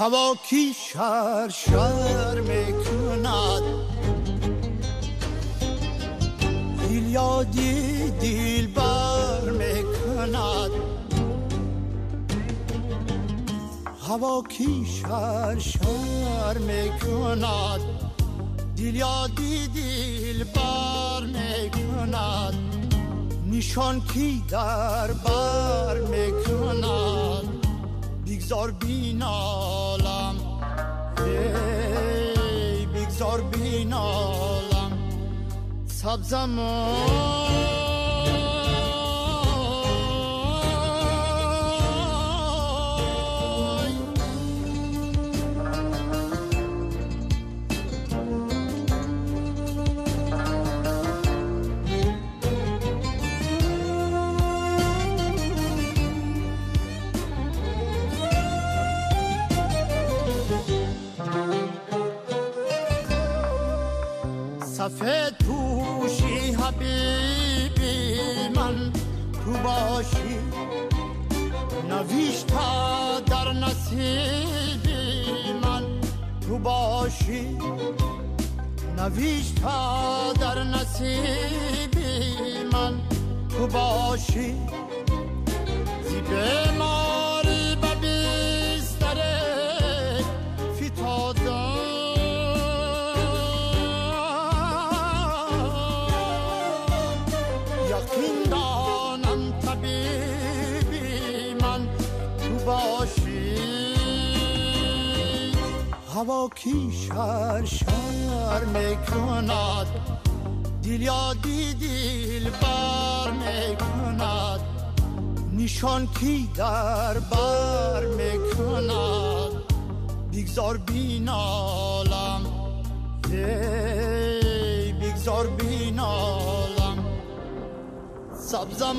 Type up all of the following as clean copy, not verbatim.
هوا کی شر شر میکند دل یادی دل بر میکند هوا کی شر شر میکند دل یادی دل بر میکند نشان کی در بر میکند بگذار بینالم ای بگذار بینالم سبزم سفید پوشی حبیبی من تو باشی نوشتا در نصیبی من تو باشی نوشتا در نصیبی من تو باشی زی بیماری ببیستره فتادم هوا کی شر شر میکند دل یادی دل بر میکند نشان کی در بر میکند بگذار بینالم ای بگذار بینالم سبزم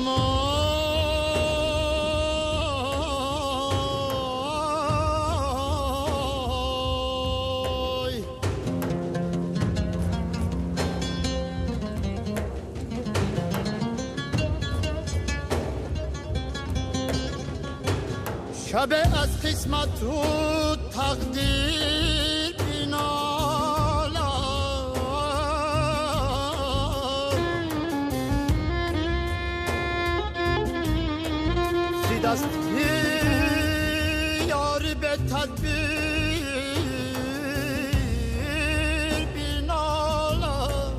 شب از قسمت و تقدیر بینالم سی دستی یاری به تدبیر بینالم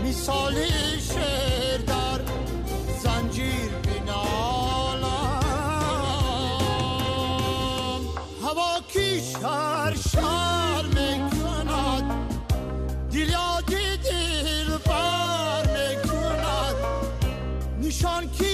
مثالی شعر در زنجیر بینالم هوا کی شر شر میکند دل یادی دل بر میکند نشان کی